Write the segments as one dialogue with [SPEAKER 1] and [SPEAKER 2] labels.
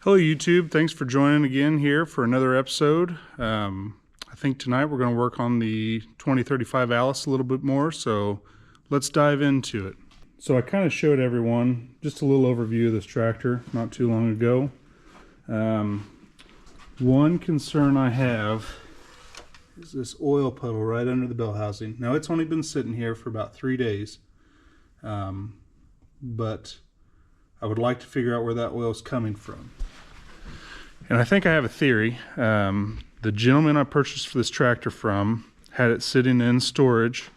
[SPEAKER 1] Hello YouTube, thanks for joining again here for another episode. I think tonight we're going to work on the 2035 Allis a little bit more, so let's dive into it. So I kind of showed everyone just a little overview of this tractor not too long ago. One concern I have is this oil puddle right under the bell housing. Now it's only been sitting here for about 3 days, but I would like to figure out where that oil is coming from. And I think I have a theory. The gentleman I purchased for this tractor from had it sitting in storage,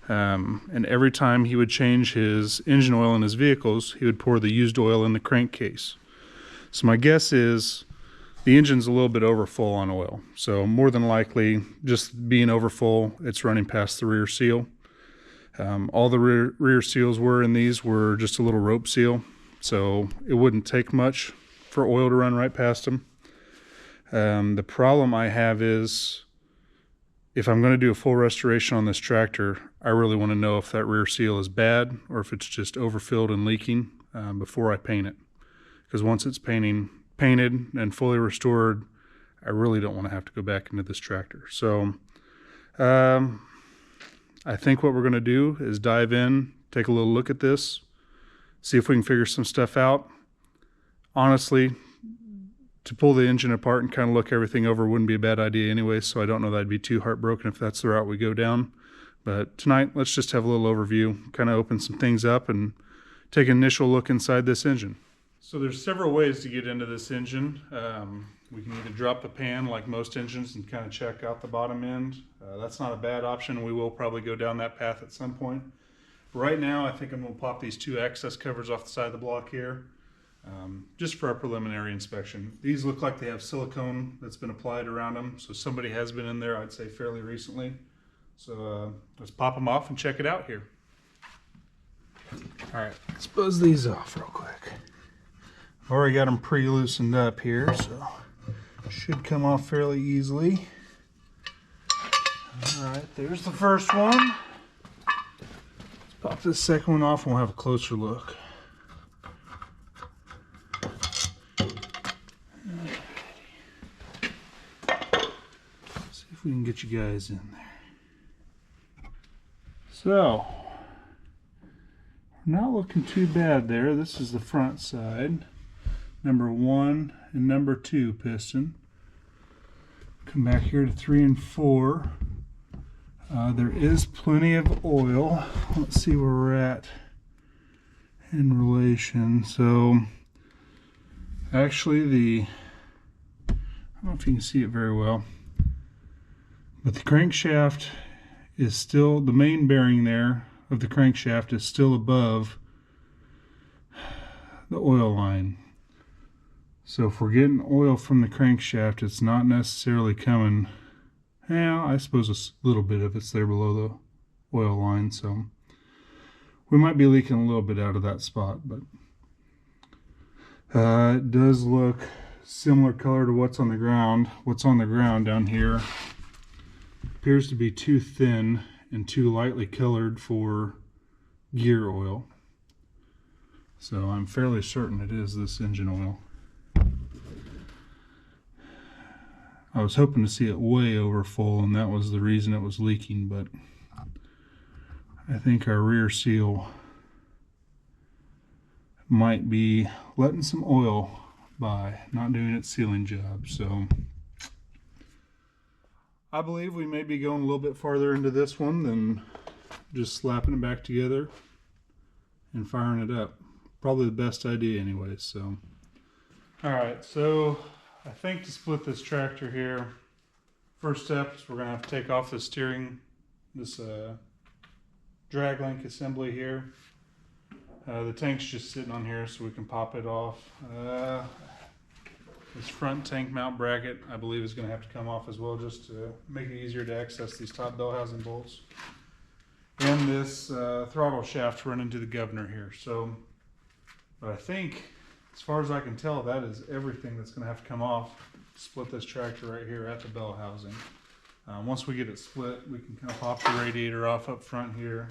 [SPEAKER 1] and every time he would change his engine oil in his vehicles, he would pour the used oil in the crankcase. So my guess is the engine's a little bit overfull on oil. So more than likely, just being overfull, it's running past the rear seal. All the rear seals were in these were just a little rope seal, so it wouldn't take much for oil to run right past them. The problem I have is if I'm going to do a full restoration on this tractor, I really want to know if that rear seal is bad or if it's just overfilled and leaking before I paint it. Because once it's painted and fully restored, I really don't want to have to go back into this tractor. So I think what we're going to do is dive in, take a little look at this, see if we can figure some stuff out. Honestly, to pull the engine apart and kind of look everything over wouldn't be a bad idea anyway, so I don't know that I'd be too heartbroken if that's the route we go down. But tonight, let's just have a little overview, kind of open some things up and take an initial look inside this engine. So there's several ways to get into this engine. We can either drop the pan like most engines and kind of check out the bottom end. That's not a bad option. We will probably go down that path at some point. Right now, I think I'm going to pop these two access covers off the side of the block here. Just for our preliminary inspection. These look like they have silicone that's been applied around them, so somebody has been in there, I'd say fairly recently. So let's pop them off and check it out here. Alright, let's buzz these off real quick. Already got them pre-loosened up here, so should come off fairly easily. Alright, there's the first one. Let's pop this second one off and we'll have a closer look. We can get you guys in there. So, we're not looking too bad there. This is the front side. Number 1 and number 2 piston. Come back here to 3 and 4. There is plenty of oil. Let's see where we're at in relation. So, actually I don't know if you can see it very well, but the crankshaft is still, the main bearing there of the crankshaft is still above the oil line. So if we're getting oil from the crankshaft, it's not necessarily coming, well, I suppose a little bit of it's there below the oil line, so we might be leaking a little bit out of that spot, but it does look similar color to what's on the ground. What's on the ground down here appears to be too thin and too lightly colored for gear oil. So I'm fairly certain it is this engine oil. I was hoping to see it way over full and that was the reason it was leaking, but I think our rear seal might be letting some oil by, not doing its sealing job. So I believe we may be going a little bit farther into this one than just slapping it back together and firing it up. Probably the best idea anyway. So, alright, so I think to split this tractor here, first step is we're going to have to take off the steering, this drag link assembly here. The tank's just sitting on here so we can pop it off. This front tank mount bracket, I believe, is going to have to come off as well, just to make it easier to access these top bell housing bolts. And this throttle shaft running to the governor here. So, but I think, as far as I can tell, that is everything that's going to have to come off to split this tractor right here at the bell housing. Once we get it split, we can kind of pop the radiator off up front here.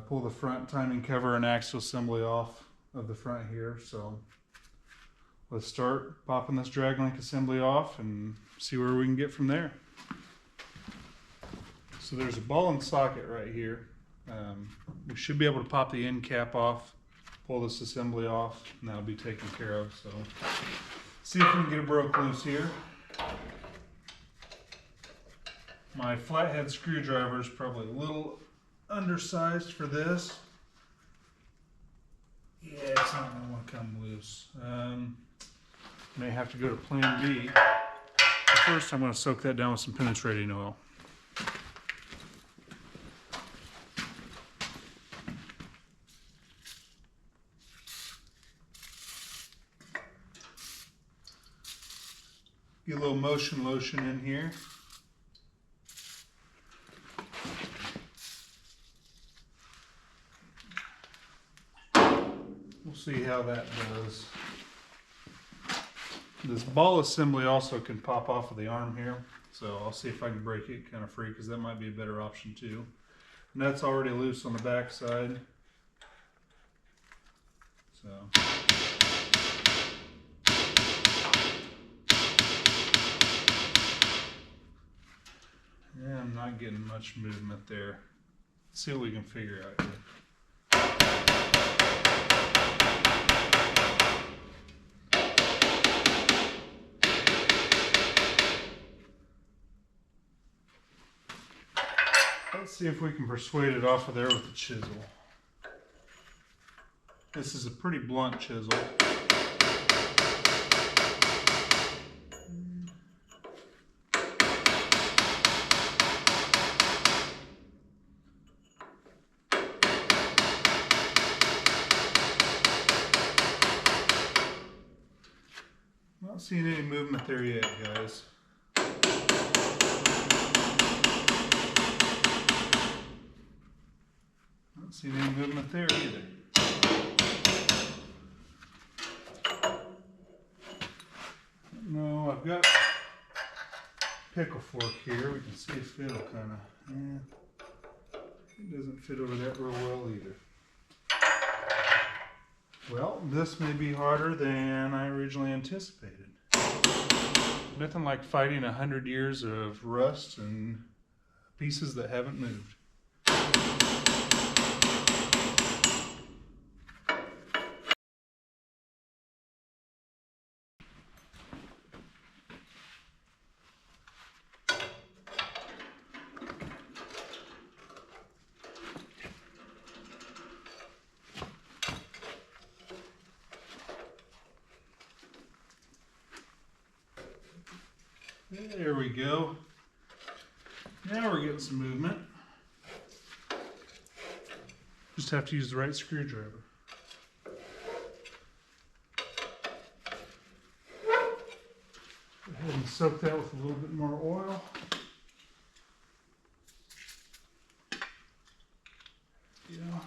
[SPEAKER 1] Pull the front timing cover and axle assembly off of the front here. So let's start popping this drag link assembly off and see where we can get from there. So there's a ball and socket right here. We should be able to pop the end cap off, pull this assembly off, and that'll be taken care of. So see if we can get it broke loose here. My flathead screwdriver is probably a little undersized for this. Yeah, it's not going to want to come loose. May have to go to plan B. But first, I'm going to soak that down with some penetrating oil. Get a little motion lotion in here. We'll see how that does. This ball assembly also can pop off of the arm here, so I'll see if I can break it kind of free, because that might be a better option too. Nut's already loose on the back side. So yeah, I'm not getting much movement there. Let's see what we can figure out here. Let's see if we can persuade it off of there with the chisel. This is a pretty blunt chisel. Not seeing any movement there yet, guys. Not seeing any movement there either. No, I've got pickle fork here. We can see if it'll kind of, it doesn't fit over that real well either. Well, this may be harder than I originally anticipated. Nothing like fighting 100 years of rust and pieces that haven't moved. There we go. Now we're getting some movement. Just have to use the right screwdriver. Go ahead and soak that with a little bit more oil. Yeah.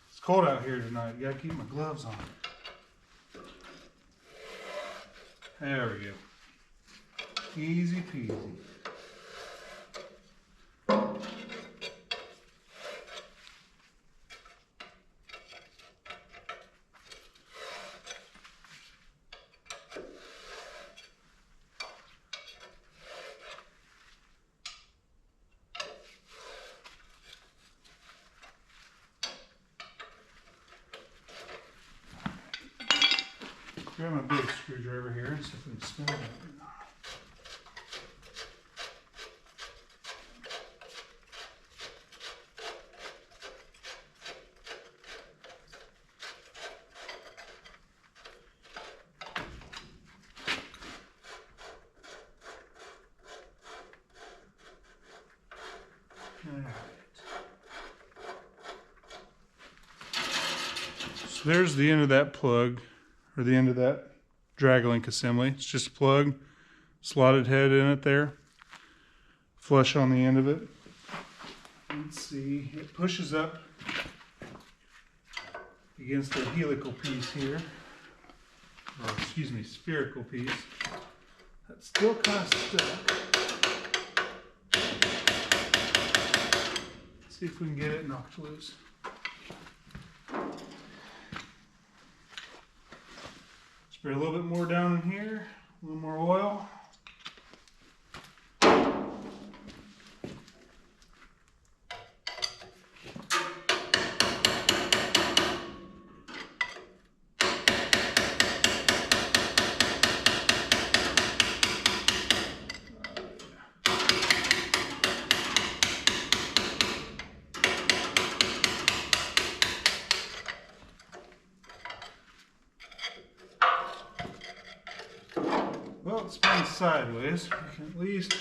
[SPEAKER 1] It's cold out here tonight. You gotta keep my gloves on. There we go. Easy peasy. Grab my big screwdriver here and see if we can spin it out. So there's the end of that plug, or the end of that drag link assembly. It's just a plug, slotted head in it there, flush on the end of it. Let's see, it pushes up against the helical piece here, or excuse me, spherical piece. That's still kind of stuck. Let's see if we can get it knocked loose. Spray a little bit more down in here, a little more oil. Well, it spins sideways. We can at least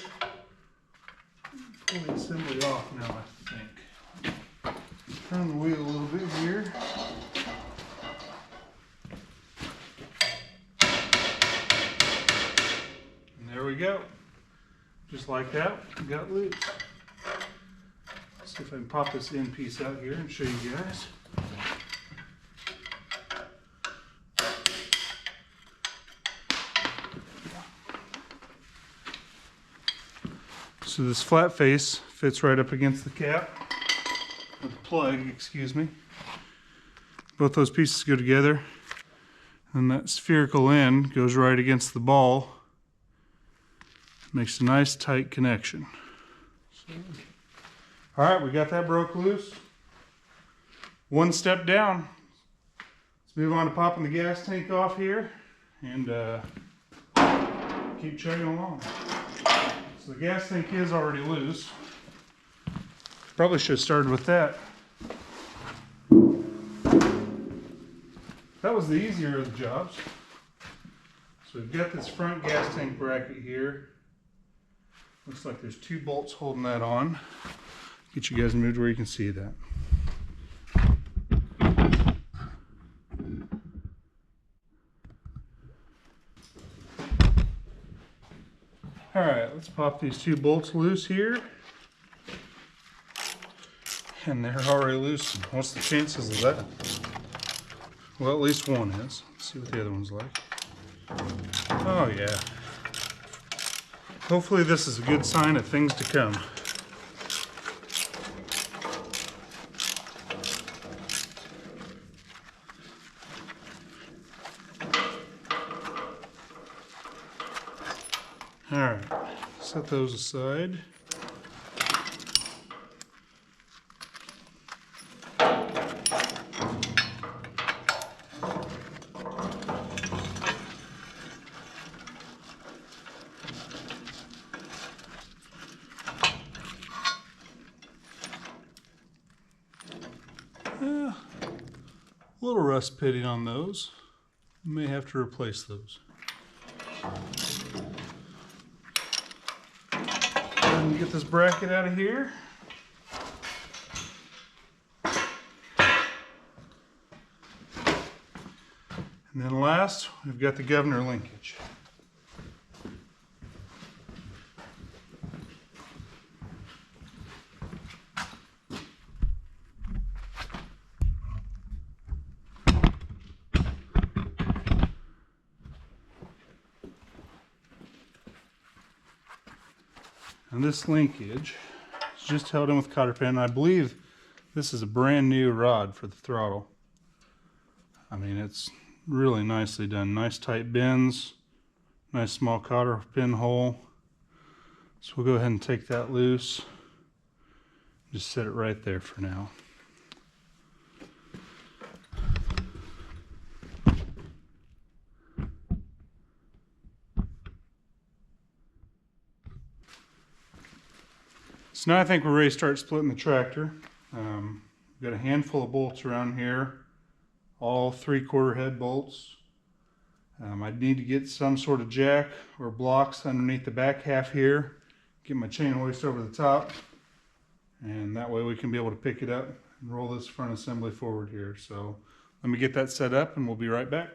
[SPEAKER 1] pull the assembly off now, I think. Turn the wheel a little bit here. And there we go. Just like that, we got loose. Let's see if I can pop this end piece out here and show you guys. So this flat face fits right up against the cap, or the plug, excuse me. Both those pieces go together, and that spherical end goes right against the ball. Makes a nice tight connection. All right, we got that broke loose. One step down. Let's move on to popping the gas tank off here and keep chugging along. So the gas tank is already loose. Probably should have started with that. That was the easier of the jobs. So we've got this front gas tank bracket here. Looks like there's 2 bolts holding that on. Get you guys moved where you can see that. All right, let's pop these 2 bolts loose here. And they're already loose. What's the chances of that? Well, at least one is. Let's see what the other one's like. Oh yeah. Hopefully this is a good sign of things to come. All right, set those aside. A little rust pitting on those. May have to replace those. And get this bracket out of here. And then last, we've got the governor linkage. And this linkage is just held in with cotter pin. I believe this is a brand new rod for the throttle. I mean, it's really nicely done. Nice tight bends, nice small cotter pin hole. So we'll go ahead and take that loose. Just set it right there for now. So now I think we're ready to start splitting the tractor. We've got a handful of bolts around here, all 3/4 head bolts. I'd need to get some sort of jack or blocks underneath the back half here, get my chain hoist over the top, and that way we can be able to pick it up and roll this front assembly forward here. So let me get that set up and we'll be right back.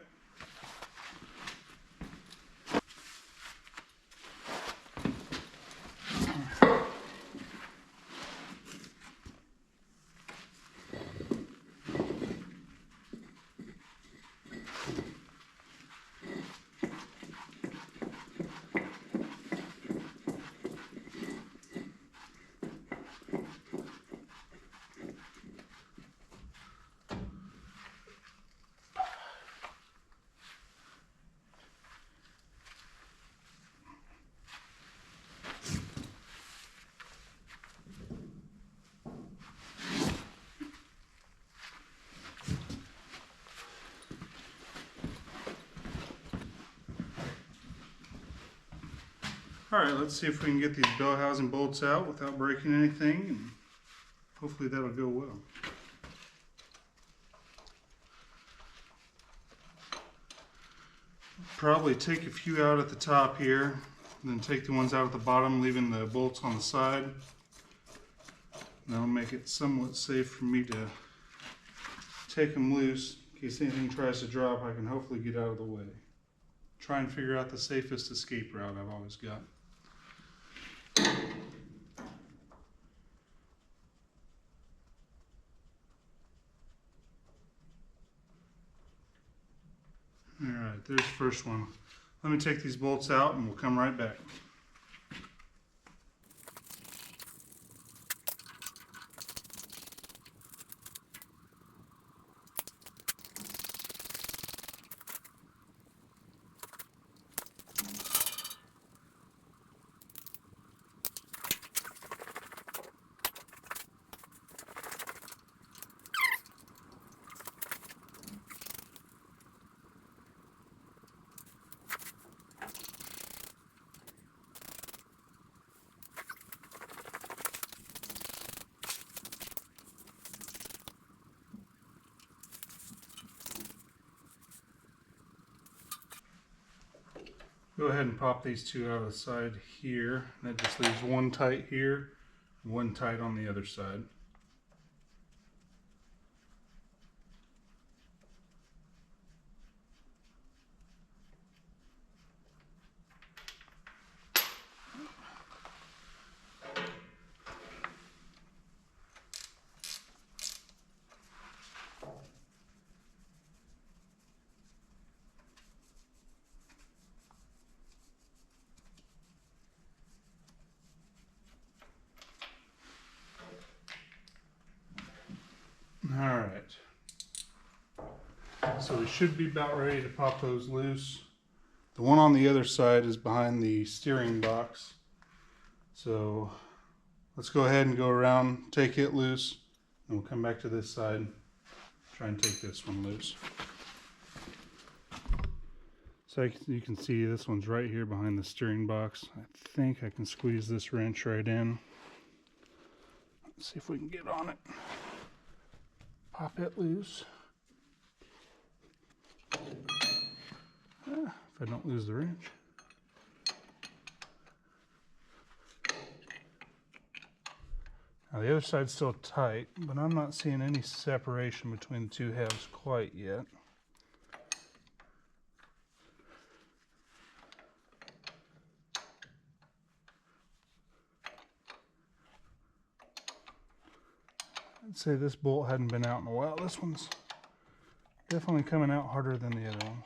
[SPEAKER 1] Alright, let's see if we can get these bell housing bolts out without breaking anything, and hopefully that'll go well. Probably take a few out at the top here, and then take the ones out at the bottom, leaving the bolts on the side. And that'll make it somewhat safe for me to take them loose. In case anything tries to drop, I can hopefully get out of the way. Try and figure out the safest escape route I've always got. Alright, there's the first one. Let me take these bolts out and we'll come right back. Go ahead and pop these two out of the side here. That just leaves one tight here and one tight on the other side. Alright, so we should be about ready to pop those loose. The one on the other side is behind the steering box. So let's go ahead and go around, take it loose, and we'll come back to this side, try and take this one loose. So you can see this one's right here behind the steering box. I think I can squeeze this wrench right in. Let's see if we can get on it. Pop it loose. If I don't lose the wrench. Now the other side's still tight, but I'm not seeing any separation between the two halves quite yet. I'd say this bolt hadn't been out in a while. This one's definitely coming out harder than the other ones.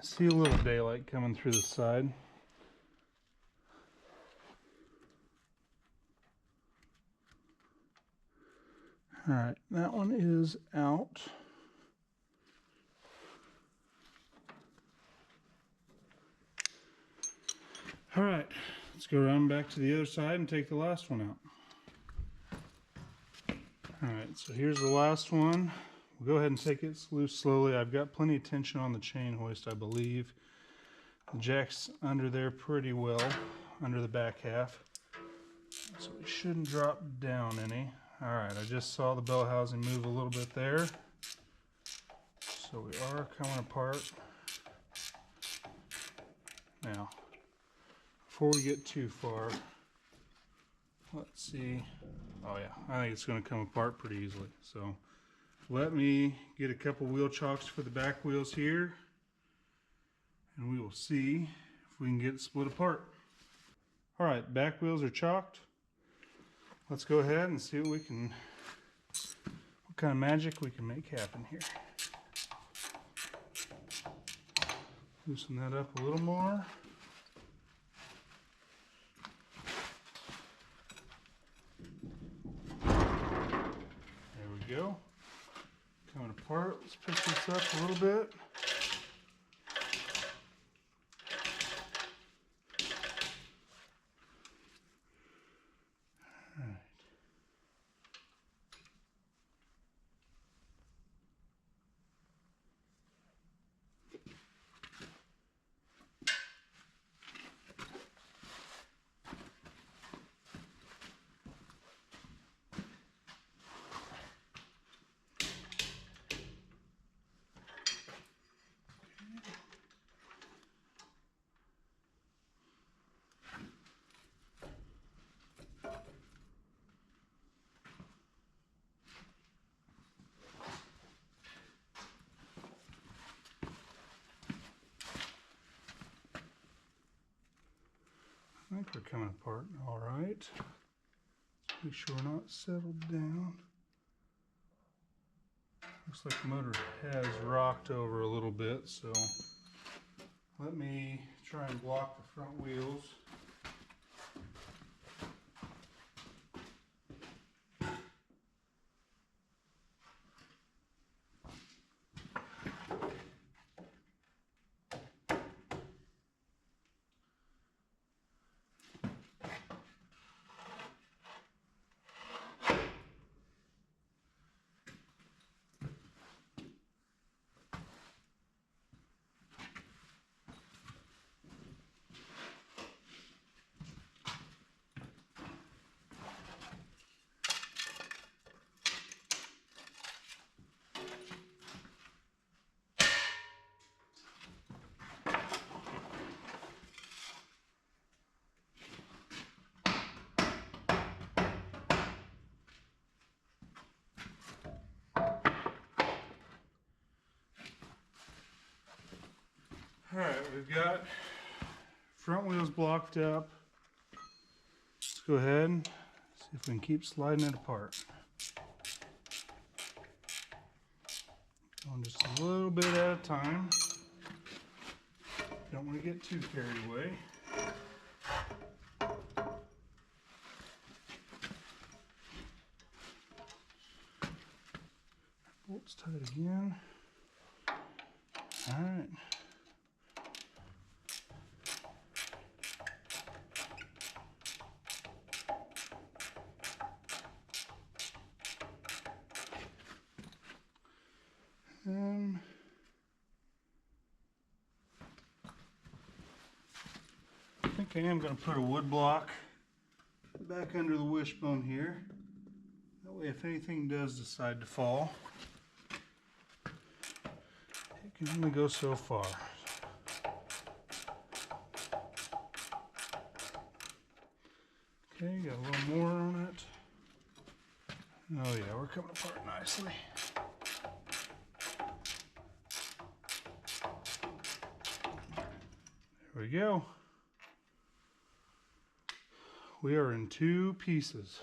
[SPEAKER 1] See a little daylight coming through the side. All right, that one is out. All right, let's go around back to the other side and take the last one out. All right, so here's the last one. We'll go ahead and take it loose slowly. I've got plenty of tension on the chain hoist, I believe. The jack's under there pretty well, under the back half. So we shouldn't drop down any. All right, I just saw the bell housing move a little bit there. So we are coming apart. Now, before we get too far, let's see. Oh yeah, I think it's going to come apart pretty easily. So let me get a couple wheel chocks for the back wheels here, and we will see if we can get it split apart. All right, back wheels are chalked. Let's go ahead and see what kind of magic we can make happen here. Loosen that up a little more. There we go. Coming apart. Let's pick this up a little bit. All right. I think we're coming apart all right. Let's make sure we're not settled down. Looks like the motor has rocked over a little bit, so let me try and block the front wheels. All right, we've got front wheels blocked up. Let's go ahead and see if we can keep sliding it apart. Going just a little bit at a time. Don't want to get too carried away. Bolts tight again. All right. I think I am going to put a wood block back under the wishbone here. That way if anything does decide to fall, it can only go so far. Okay, got a little more on it. Oh yeah, we're coming apart nicely. There we go. We are in two pieces.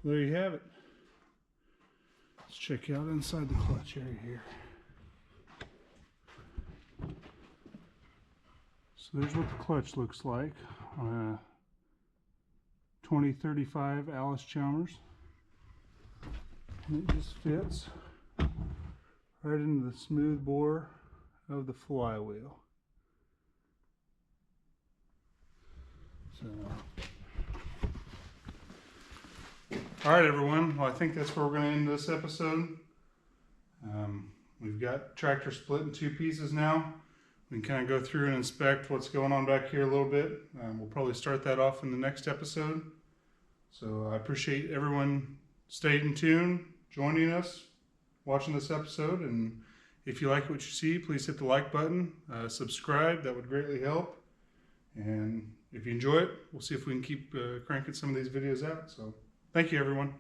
[SPEAKER 1] There you have it. Let's check out inside the clutch area here. So there's what the clutch looks like on a 2035 Allis Chalmers. And it just fits right into the smooth bore of the flywheel. So, all right, everyone. Well, I think that's where we're going to end this episode. We've got tractor split in two pieces now. We can kind of go through and inspect what's going on back here a little bit. We'll probably start that off in the next episode. So I appreciate everyone staying tuned, joining us, watching this episode. And if you like what you see, please hit the like button, subscribe. That would greatly help. And if you enjoy it, we'll see if we can keep cranking some of these videos out. So thank you, everyone.